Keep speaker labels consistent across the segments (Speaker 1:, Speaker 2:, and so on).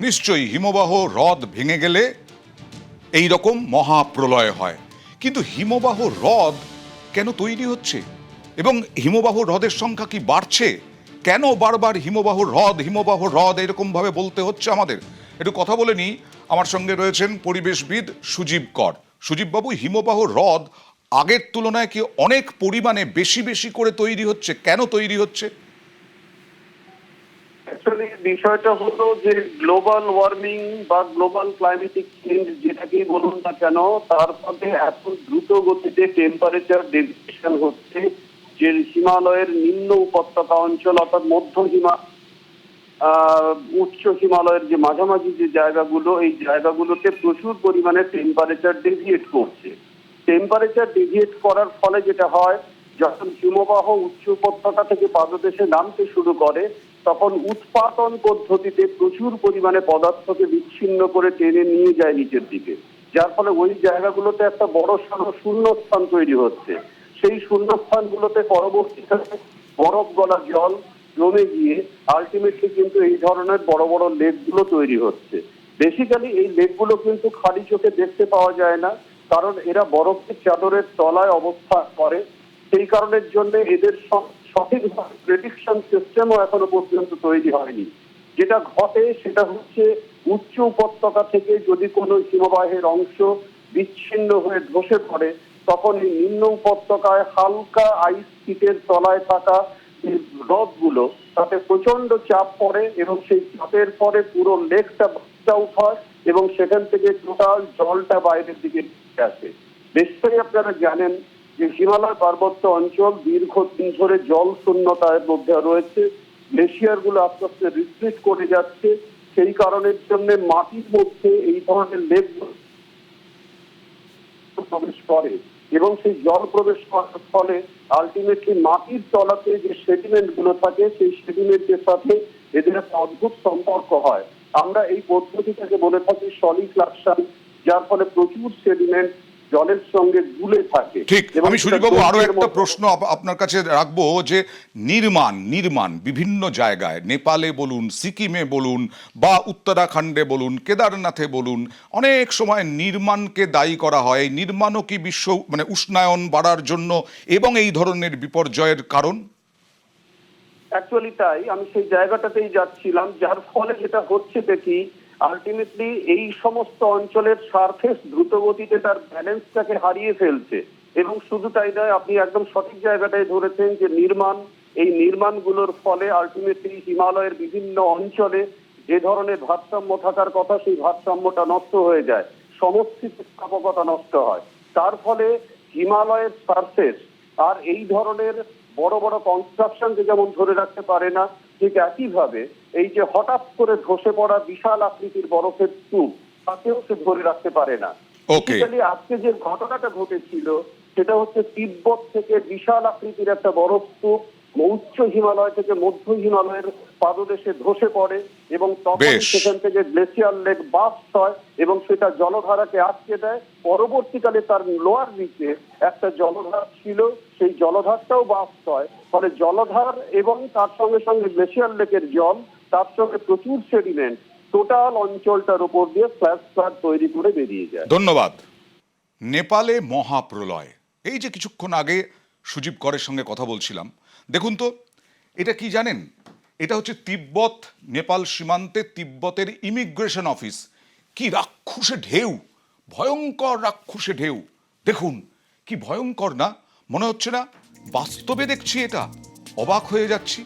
Speaker 1: নিশ্চয়ই হিমবাহ হ্রদ ভেঙে গেলে এই রকম মহাপ্রলয় হয়, কিন্তু হিমবাহ হ্রদ কেন তৈরি হচ্ছে এবং হিমবাহ হ্রদের সংখ্যা কি বাড়ছে? কেন বারবার হিমবাহ হ্রদ এরকম ভাবে বলতে হচ্ছে আমাদের? একটু কথা বলে নিই। আমার সঙ্গে রয়েছেন পরিবেশবিদ সুজীব কর। সুজীব বাবু, হিমবাহ হ্রদ আগের তুলনায় কি অনেক পরিমাণে বেশি বেশি করে তৈরি হচ্ছে? কেন তৈরি হচ্ছে?
Speaker 2: অ্যাকচুয়ালি বিষয়টা হলো যে গ্লোবাল ওয়ার্মিং বা গ্লোবাল ক্লাইমেটিক চেঞ্জ যেটাকেই বলুন না কেন, তার ফলে এত দ্রুত গতিতে টেম্পারেচার ডেভিয়েশন হচ্ছে যে হিমালয়ের নিম্ন উপত্যকা অঞ্চল অর্থাৎ মধ্য উচ্চ হিমালয়ের যে মাঝামাঝি যে জায়গাগুলো, এই জায়গাগুলোতে প্রচুর পরিমাণে টেম্পারেচার ডেভিয়েট করছে। টেম্পারেচার ডেভিয়েট করার ফলে যেটা হয়, যখন হিমবাহ উচ্চ উপত্যকা থেকে পাদদেশে নামতে শুরু করে, তখন উৎপাটন পদ্ধতিতে প্রচুর পরিমাণে পদার্থকে বিচ্ছিন্ন করে টেনে নিয়ে যায় নিচের দিকে, যার ফলে ওই জায়গাগুলোতে একটা বড় সড়ো শূন্যস্থান তৈরি হচ্ছে। সেই শূন্যস্থানগুলোতে পরবর্তীকালে বরফ গলা জল জমে গিয়ে আলটিমেটলি কিন্তু এই ধরনের বড় বড় লেকগুলো তৈরি হচ্ছে। বেসিক্যালি এই লেকগুলো কিন্তু খালি চোখে দেখতে পাওয়া যায় না, কারণ এরা বরফের চাদরের তলায় অবস্থান করে। সেই কারণের জন্য এদের সঠিকভাবে প্রেডিকশন সিস্টেমও এখনো পর্যন্ত তৈরি হয়নি। যেটা ঘটে সেটা হচ্ছে, উচ্চ উপত্যকা থেকে যদি কোনো হিমবাহের অংশ বিচ্ছিন্ন হয়ে ধসে পড়ে, তখন এই নিম্ন উপত্যকায় হালকা আইস শিটের তলায় থাকা হ্রদগুলো তাতে প্রচন্ড চাপ পড়ে এবং সেই চাপের পরে পুরো লেকটা আউট হয় এবং সেখান থেকে টোটাল জলটা বাইরের দিকে আসে। নিশ্চয়ই আপনারা জানেন যে হিমালয় পার্বত্য অঞ্চল দীর্ঘদিন ধরে জল শূন্যতার মধ্যে রয়েছে। গ্লেশিয়ার গুলো আস্তে আস্তে রিট্রিট করে যাচ্ছে। সেই কারণের জন্য মাটির মধ্যে এই ধরনের লেক প্রবেশ করে এবং সেই জল প্রবেশ করার ফলে আলটিমেটলি মাটির তলাতে যে সেডিমেন্ট গুলো থাকে, সেই সেডিমেন্টের সাথে এদের একটা অদ্ভুত সম্পর্ক হয়। আমরা এই পদ্ধতিটাকে বলে থাকি সলিক্লাকশন, যার ফলে প্রচুর সেডিমেন্ট জলের সঙ্গে গুলে থাকে।
Speaker 1: ঠিক। আমি সুজীববাবু আরো একটা প্রশ্ন আপনার কাছে রাখবো, যে নির্মাণ বিভিন্ন জায়গায়, নেপালে বলুন, সিকিমে বলুন, বা উত্তরাখণ্ডে বলুন, কেদারনাথে বলুন, অনেক সময় নির্মাণকে দায়ী করা হয়। নির্মাণও কি উষ্ণায়ন বাড়ার জন্য এবং এই ধরনের বিপর্যয়ের কারণ?
Speaker 2: অ্যাকচুয়ালি তাই, আমি সেই জায়গাটাতেই যাচ্ছিলাম। যার ফলে যেটা হচ্ছে দেখি, আলটিমেটলি এই সমস্ত অঞ্চলের সারফেস দ্রুত গতিতে তার ব্যালেন্সটাকে হারিয়ে ফেলছে। এবং শুধু তাই নয়, আপনি একদম সঠিক জায়গাটায় ধরেছেন যে এই নির্মাণগুলোর ফলে আলটিমেটলি হিমালয়ের বিভিন্ন অঞ্চলে যে ধরনের ভারসাম্য থাকার কথা, সেই ভারসাম্যটা নষ্ট হয়ে যায়, সমস্থিতিস্থাপকতা নষ্ট হয়। তার ফলে হিমালয়ের সারফেস আর এই ধরনের বড় বড় কনস্ট্রাকশনকে যেমন ধরে রাখতে পারে না, ঠিক একইভাবে এই যে হঠাৎ করে ধসে পড়া বিশাল আকৃতির বরফের স্তূপ, তাকেও সে ধরে রাখতে পারে না। আজকে যে ঘটনাটা ঘটেছিল সেটা হচ্ছে, তিব্বত থেকে বিশাল আকৃতির একটা বরফ স্তূপ উচ্চ হিমালয় থেকে মধ্য হিমালয়ের পাদদেশে ধসে পড়ে এবং তখন সেখান থেকে গ্লেসিয়ার লেক বাস্ট হয় এবং সেটা জলধারাকে আটকে দেয়। পরবর্তীকালে তার লোয়ার নিচে একটা জলধার ছিল, সেই জলধারটাও বাস্ট হয়। ফলে জলধার এবং তার সঙ্গে সঙ্গে গ্লেসিয়ার লেকের জল, তার সঙ্গে প্রচুর সেডিমেন্ট টোটাল অঞ্চলটার উপর দিয়ে ফ্ল্যাশ ফ্লাড তৈরি করে বেরিয়ে যায়।
Speaker 1: ধন্যবাদ। নেপালে মহাপ্রলয়, এই যে কিছুক্ষণ আগে সুজীব করের সঙ্গে কথা বলছিলাম, দেখুন তো এটা কি জানেন? এটা হচ্ছে তিব্বত নেপাল সীমান্তে তিব্বতের ইমিগ্রেশন অফিস। কি রাক্ষুসে ঢেউ, ভয়ঙ্কর রাক্ষুসে ঢেউ। দেখুন কি ভয়ঙ্কর না? মনে হচ্ছে না বাস্তবে দেখছি এটা? অবাক হয়ে যাচ্ছি।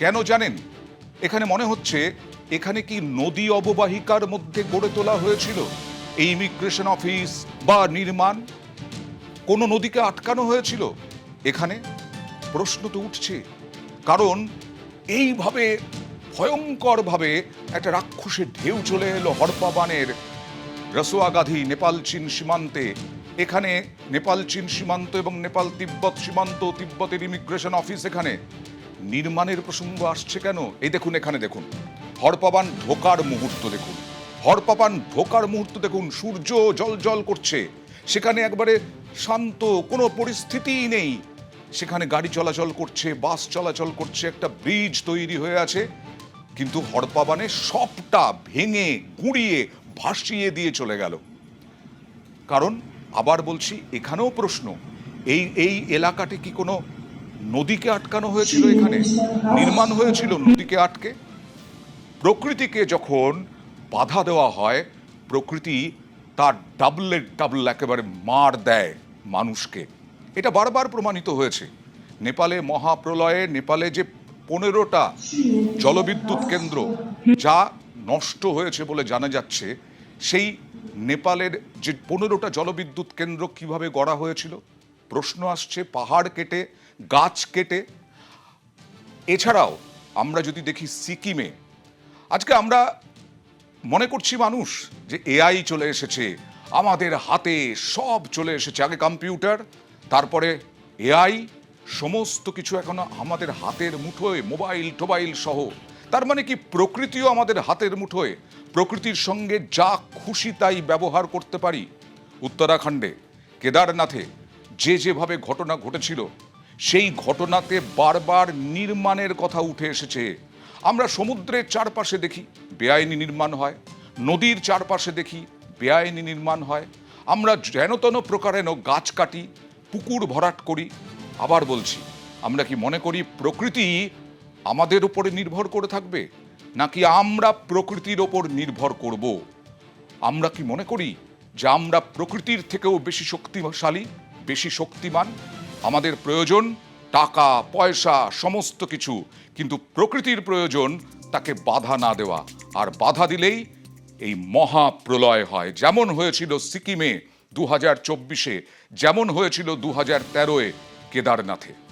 Speaker 1: কেন জানেন? এখানে মনে হচ্ছে এখানে কি নদী অববাহিকার মধ্যে গড়ে তোলা হয়েছিল এই ইমিগ্রেশন অফিস বা নির্মাণ? কোনো নদীকে আটকানো হয়েছিল এখানে? প্রশ্ন তো উঠছে, কারণ এইভাবে ভয়ঙ্করভাবে একটা রাক্ষসের ঢেউ চলে এলো হরপাবানের রসোয়াগাধি নেপাল চীন সীমান্তে। এখানে নেপাল চীন সীমান্ত এবং নেপাল তিব্বত সীমান্ত, তিব্বতের ইমিগ্রেশন অফিস, এখানে নির্মাণের প্রসঙ্গ আসছে কেন? এই দেখুন, এখানে দেখুন হরপাবান ঢোকার মুহূর্ত, দেখুন হরপাবান ঢোকার মুহূর্ত, দেখুন সূর্য জল জল করছে, সেখানে একবারে শান্ত, কোনো পরিস্থিতিই নেই। সেখানে গাড়ি চলাচল করছে, বাস চলাচল করছে, একটা ব্রিজ তৈরি হয়ে আছে। কিন্তু হড়পা বানে সবটা ভেঙে গুঁড়িয়ে ভাসিয়ে দিয়ে চলে গেল। কারণ আবার বলছি, এখানেও প্রশ্ন, এই এই এলাকাটি কি কোনো নদীকে আটকানো হয়েছিল? এখানে নির্মাণ হয়েছিল নদীকে আটকে? প্রকৃতিকে যখন বাধা দেওয়া হয়, প্রকৃতি তার ডাবল একেবারে মার দেয় মানুষকে। এটা বারবার প্রমাণিত হয়েছে। নেপালে মহাপ্রলয়ে নেপালে যে 15টা জলবিদ্যুৎ কেন্দ্র যা নষ্ট হয়েছে বলে জানা যাচ্ছে, সেই নেপালের যে 15টা জলবিদ্যুৎ কেন্দ্র কিভাবে গড়া হয়েছিল? প্রশ্ন আসছে পাহাড় কেটে, গাছ কেটে। এছাড়াও আমরা যদি দেখি সিকিমে, আজকে আমরা মনে করছি মানুষ যে এআই চলে এসেছে, আমাদের হাতে সব চলে এসেছে। আগে কম্পিউটার, তারপরে এআই, সমস্ত কিছু এখন আমাদের হাতের মুঠোয়, মোবাইল টোবাইল সহ। তার মানে কি প্রকৃতিও আমাদের হাতের মুঠোয়? প্রকৃতির সঙ্গে যা খুশি তাই ব্যবহার করতে পারি। উত্তরাখণ্ডে কেদারনাথে যেভাবে ঘটনা ঘটেছিল, সেই ঘটনাতে বারবার নির্মাণের কথা উঠে এসেছে। আমরা সমুদ্রের চারপাশে দেখি বেআইনি নির্মাণ হয়, নদীর চারপাশে দেখি বেআইনি নির্মাণ হয়। আমরা যেনতেন প্রকারেণ গাছ কাটি, পুকুর ভরাট করি। আবার বলছি, আমরা কি মনে করি প্রকৃতি আমাদের উপরে নির্ভর করে থাকবে, নাকি আমরা প্রকৃতির ওপর নির্ভর করব? আমরা কি মনে করি যে আমরা প্রকৃতির থেকেও বেশি শক্তিশালী, বেশি শক্তিমান? আমাদের প্রয়োজন টাকা পয়সা সমস্ত কিছু, কিন্তু প্রকৃতির প্রয়োজন তাকে বাধা না দেওয়া। আর বাধা দিলেই এই মহাপ্রলয় হয়, যেমন হয়েছিল সিকিমে 2024-এ, যেমন হয়েছিল 2013-এ কেদারনাথে।